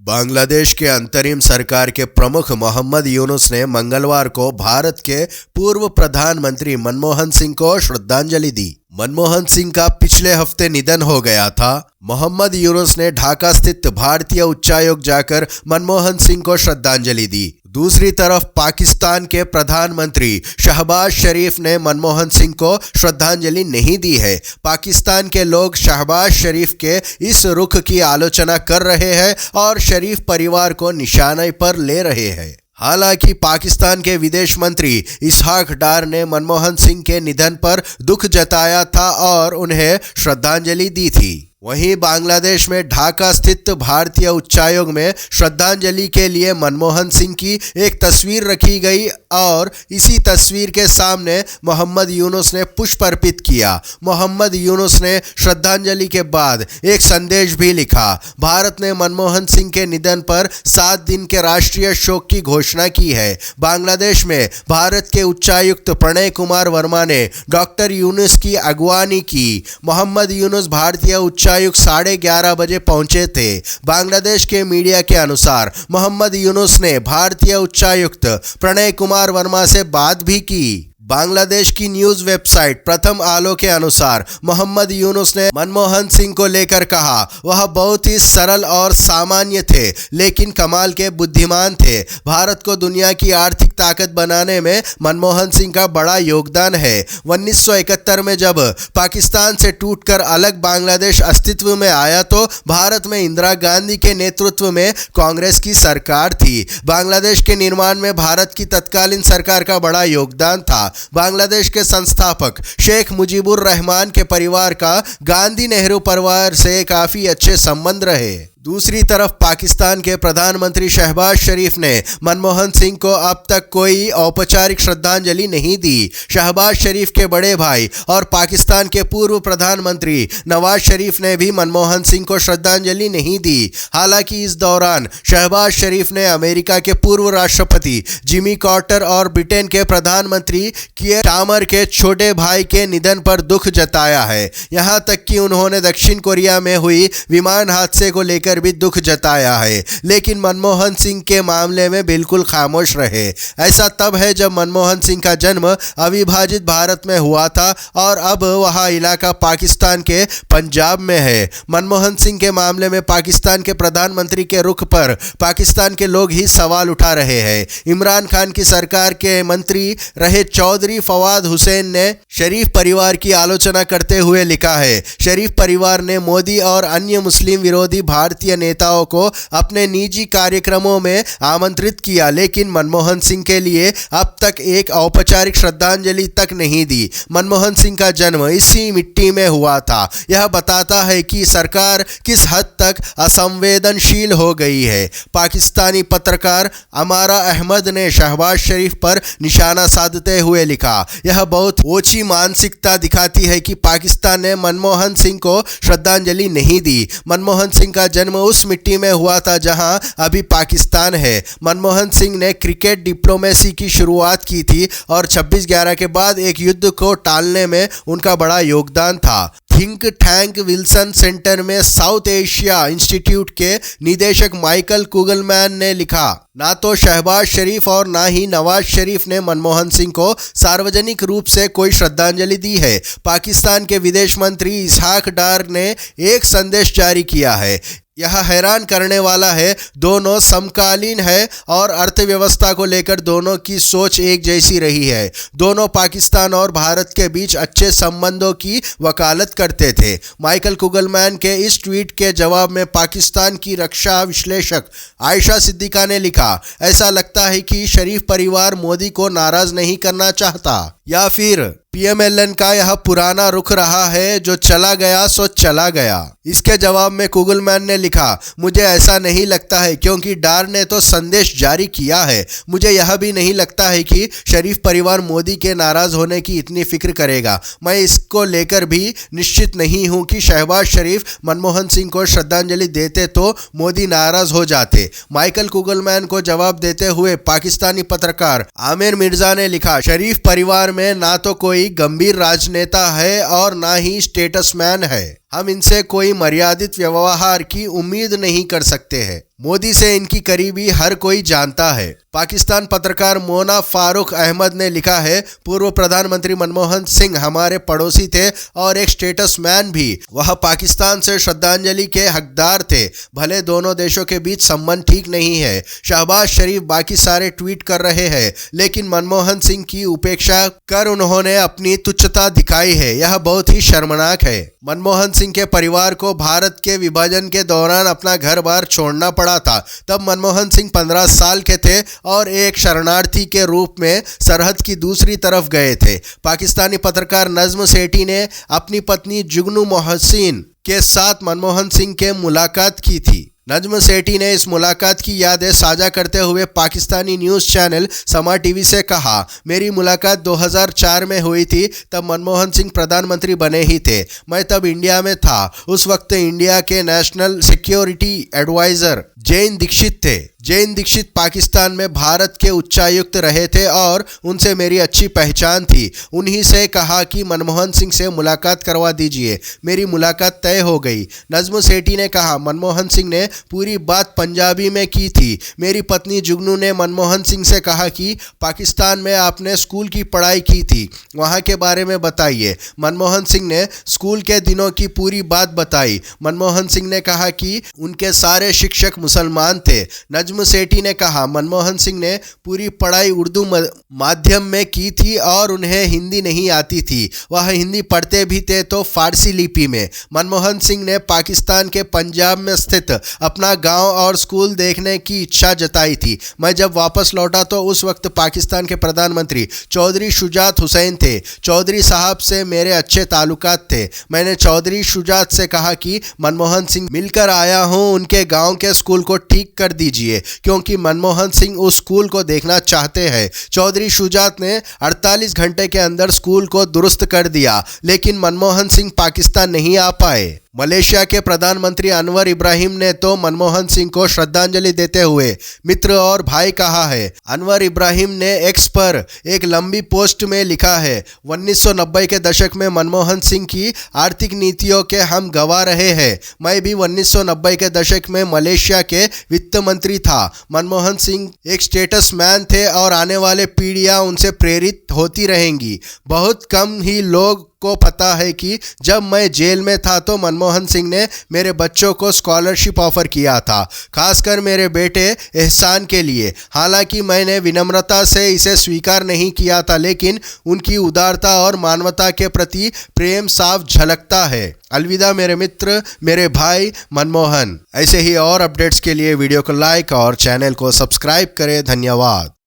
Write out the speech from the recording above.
बांग्लादेश के अंतरिम सरकार के प्रमुख मोहम्मद यूनुस ने मंगलवार को भारत के पूर्व प्रधानमंत्री मनमोहन सिंह को श्रद्धांजलि दी। मनमोहन सिंह का पिछले हफ्ते निधन हो गया था। मोहम्मद यूनुस ने ढाका स्थित भारतीय उच्चायोग जाकर मनमोहन सिंह को श्रद्धांजलि दी। दूसरी तरफ पाकिस्तान के प्रधानमंत्री शहबाज शरीफ ने मनमोहन सिंह को श्रद्धांजलि नहीं दी है। पाकिस्तान के लोग शहबाज शरीफ के इस रुख की आलोचना कर रहे हैं और शरीफ परिवार को निशाने पर ले रहे हैं। हालांकि पाकिस्तान के विदेश मंत्री इसहाक डार ने मनमोहन सिंह के निधन पर दुख जताया था और उन्हें श्रद्धांजलि दी थी। वहीं बांग्लादेश में ढाका स्थित भारतीय उच्चायोग में श्रद्धांजलि के लिए मनमोहन सिंह की एक तस्वीर रखी गई और इसी तस्वीर के सामने मोहम्मद यूनुस ने पुष्प अर्पित किया। मोहम्मद यूनुस ने श्रद्धांजलि के बाद एक संदेश भी लिखा। भारत ने मनमोहन सिंह के निधन पर 7 दिन के राष्ट्रीय शोक की घोषणा की है। बांग्लादेश में भारत के उच्चायुक्त प्रणय कुमार वर्मा ने डॉक्टर यूनुस की अगवानी की। मोहम्मद यूनुस भारतीय उच्चायुक्त 11:30 बजे पहुंचे थे। बांग्लादेश के मीडिया के अनुसार मोहम्मद यूनुस ने भारतीय उच्चायुक्त प्रणय कुमार वर्मा से बात भी की। बांग्लादेश की न्यूज वेबसाइट प्रथम आलो के अनुसार मोहम्मद यूनुस ने मनमोहन सिंह को लेकर कहा, वह बहुत ही सरल और सामान्य थे लेकिन कमाल के बुद्धिमान थे। भारत को दुनिया की आर्थिक ताकत बनाने में मनमोहन सिंह का बड़ा योगदान है। 1971 में जब पाकिस्तान से टूटकर अलग बांग्लादेश अस्तित्व में आया तो भारत में इंदिरा गांधी के नेतृत्व में कांग्रेस की सरकार थी। बांग्लादेश के निर्माण में भारत की तत्कालीन सरकार का बड़ा योगदान था। बांग्लादेश के संस्थापक शेख मुजीबुर रहमान के परिवार का गांधी नेहरू परिवार से काफी अच्छे संबंध रहे। दूसरी तरफ पाकिस्तान के प्रधानमंत्री शहबाज शरीफ ने मनमोहन सिंह को अब तक कोई औपचारिक श्रद्धांजलि नहीं दी। शहबाज शरीफ के बड़े भाई और पाकिस्तान के पूर्व प्रधानमंत्री नवाज शरीफ ने भी मनमोहन सिंह को श्रद्धांजलि नहीं दी। हालांकि इस दौरान शहबाज शरीफ ने अमेरिका के पूर्व राष्ट्रपति जिमी कार्टर और ब्रिटेन के प्रधानमंत्री कियर स्टारमर के छोटे भाई के निधन पर दुख जताया है। यहाँ तक कि उन्होंने दक्षिण कोरिया में हुई विमान हादसे को लेकर भी दुख जताया है, लेकिन मनमोहन सिंह के मामले में बिल्कुल खामोश रहे। ऐसा तब है जब मनमोहन सिंह का जन्म अविभाजित भारत में हुआ था और अब वह इलाका पाकिस्तान के पंजाब में है। मनमोहन सिंह के मामले में पाकिस्तान के प्रधानमंत्री के रुख पर पाकिस्तान के लोग ही सवाल उठा रहे हैं। इमरान खान की सरकार के मंत्री रहे चौधरी फवाद हुसैन ने शरीफ परिवार की आलोचना करते हुए लिखा है, शरीफ परिवार ने मोदी और अन्य मुस्लिम विरोधी भारतीय नेताओं को अपने निजी कार्यक्रमों में आमंत्रित किया, लेकिन मनमोहन सिंह के लिए अब तक एक औपचारिक श्रद्धांजलि तक नहीं दी। मनमोहन सिंह का जन्म इसी मिट्टी में हुआ था। यह बताता है कि सरकार किस हद तक असंवेदनशील हो गई है। पाकिस्तानी पत्रकार अमारा अहमद ने शहबाज शरीफ पर निशाना साधते हुए लिखा, यह बहुत ओछी मानसिकता दिखाती है कि पाकिस्तान ने मनमोहन सिंह को श्रद्धांजलि नहीं दी। मनमोहन सिंह का जन्म उस मिट्टी में हुआ था जहां अभी पाकिस्तान है। मनमोहन सिंह ने क्रिकेट डिप्लोमेसी की शुरुआत की थी और 26/11 के बाद एक युद्ध को टालने में उनका बड़ा योगदान था। थिंक टैंक विल्सन सेंटर में साउथ एशिया इंस्टीट्यूट के निदेशक माइकल कुगलमैन ने लिखा, ना तो शहबाज शरीफ और ना ही नवाज शरीफ ने मनमोहन सिंह को सार्वजनिक रूप से कोई श्रद्धांजलि दी है। पाकिस्तान के विदेश मंत्री इसहाक डार ने एक संदेश जारी किया है। यह हैरान करने वाला है, दोनों समकालीन है और अर्थव्यवस्था को लेकर दोनों की सोच एक जैसी रही है। दोनों पाकिस्तान और भारत के बीच अच्छे संबंधों की वकालत करते थे। माइकल कुगलमैन के इस ट्वीट के जवाब में पाकिस्तान की रक्षा विश्लेषक आयशा सिद्दीका ने लिखा, ऐसा लगता है कि शरीफ परिवार मोदी को नाराज नहीं करना चाहता या फिर पीएमएलएन का यह पुराना रुख रहा है, जो चला गया सो चला गया। इसके जवाब में कुगलमैन ने लिखा, मुझे ऐसा नहीं लगता है क्योंकि डार ने तो संदेश जारी किया है। मुझे यह भी नहीं लगता है कि शरीफ परिवार मोदी के नाराज होने की इतनी फिक्र करेगा। मैं इसको लेकर भी निश्चित नहीं हूं कि शहबाज शरीफ मनमोहन सिंह को श्रद्धांजलि देते तो मोदी नाराज हो जाते। माइकल कुगलमैन को जवाब देते हुए पाकिस्तानी पत्रकार आमिर मिर्जा ने लिखा, शरीफ परिवार में ना तो कोई गंभीर राजनेता है और ना ही स्टेटसमैन है। हम इनसे कोई मर्यादित व्यवहार की उम्मीद नहीं कर सकते हैं। मोदी से इनकी करीबी हर कोई जानता है। पाकिस्तान पत्रकार मोना फारूक अहमद ने लिखा है, पूर्व प्रधानमंत्री मनमोहन सिंह हमारे पड़ोसी थे और एक स्टेटसमैन भी। वह पाकिस्तान से श्रद्धांजलि के हकदार थे। भले दोनों देशों के बीच संबंध ठीक नहीं है, शहबाज शरीफ बाकी सारे ट्वीट कर रहे हैं, लेकिन मनमोहन सिंह की उपेक्षा कर उन्होंने अपनी तुच्छता दिखाई है। यह बहुत ही शर्मनाक है। मनमोहन सिंह के परिवार को भारत के विभाजन के दौरान अपना घर बार छोड़ना पड़ा था। तब मनमोहन सिंह 15 साल के थे और एक शरणार्थी के रूप में सरहद की दूसरी तरफ गए थे। पाकिस्तानी पत्रकार नज्म सेठी ने अपनी पत्नी जुगनू मोहसिन के साथ मनमोहन सिंह के मुलाकात की थी। नज्म सेठी ने इस मुलाकात की यादें साझा करते हुए पाकिस्तानी न्यूज़ चैनल समा टीवी से कहा, मेरी मुलाकात 2004 में हुई थी। तब मनमोहन सिंह प्रधानमंत्री बने ही थे। मैं तब इंडिया में था। उस वक्त इंडिया के national security adviser Jain Dixit थे। जैन दीक्षित पाकिस्तान में भारत के उच्चायुक्त रहे थे और उनसे मेरी अच्छी पहचान थी। उन्हीं से कहा कि मनमोहन सिंह से मुलाकात करवा दीजिए। मेरी मुलाकात तय हो गई। नज्म सेठी ने कहा, मनमोहन सिंह ने पूरी बात पंजाबी में की थी। मेरी पत्नी जुगनू ने मनमोहन सिंह से कहा कि पाकिस्तान में आपने स्कूल की पढ़ाई की थी, वहाँ के बारे में बताइए। मनमोहन सिंह ने स्कूल के दिनों की पूरी बात बताई। मनमोहन सिंह ने कहा कि उनके सारे शिक्षक मुसलमान थे। नज्म सेठी ने कहा, मनमोहन सिंह ने पूरी पढ़ाई उर्दू माध्यम में की थी और उन्हें हिंदी नहीं आती थी। वह हिंदी पढ़ते भी थे तो फारसी लिपि में। मनमोहन सिंह ने पाकिस्तान के पंजाब में स्थित अपना गांव और स्कूल देखने की इच्छा जताई थी। मैं जब वापस लौटा तो उस वक्त पाकिस्तान के प्रधानमंत्री चौधरी शुजात हुसैन थे। चौधरी साहब से मेरे अच्छे ताल्लुकात थे। मैंने चौधरी शुजात से कहा कि मनमोहन सिंह मिलकर आया हूं, उनके गांव के स्कूल को ठीक कर दीजिए, क्योंकि मनमोहन सिंह उस स्कूल को देखना चाहते हैं। चौधरी शुजात ने 48 घंटे के अंदर स्कूल को दुरुस्त कर दिया, लेकिन मनमोहन सिंह पाकिस्तान नहीं आ पाए। मलेशिया के प्रधानमंत्री अनवर इब्राहिम ने तो मनमोहन सिंह को श्रद्धांजलि देते हुए मित्र और भाई कहा है। अनवर इब्राहिम ने एक्स पर एक लंबी पोस्ट में लिखा है, 1990 के दशक में मनमोहन सिंह की आर्थिक नीतियों के हम गवा रहे हैं। मैं भी 1990 के दशक में मलेशिया के वित्त मंत्री था। मनमोहन सिंह एक स्टेटसमैन थे और आने वाले पीढ़ियां उनसे प्रेरित होती रहेंगी। बहुत कम ही लोग को पता है कि जब मैं जेल में था तो मनमोहन सिंह ने मेरे बच्चों को स्कॉलरशिप ऑफर किया था, खासकर मेरे बेटे एहसान के लिए। हालांकि मैंने विनम्रता से इसे स्वीकार नहीं किया था, लेकिन उनकी उदारता और मानवता के प्रति प्रेम साफ झलकता है। अलविदा मेरे मित्र, मेरे भाई मनमोहन। ऐसे ही और अपडेट्स के लिए वीडियो को लाइक और चैनल को सब्सक्राइब करें। धन्यवाद।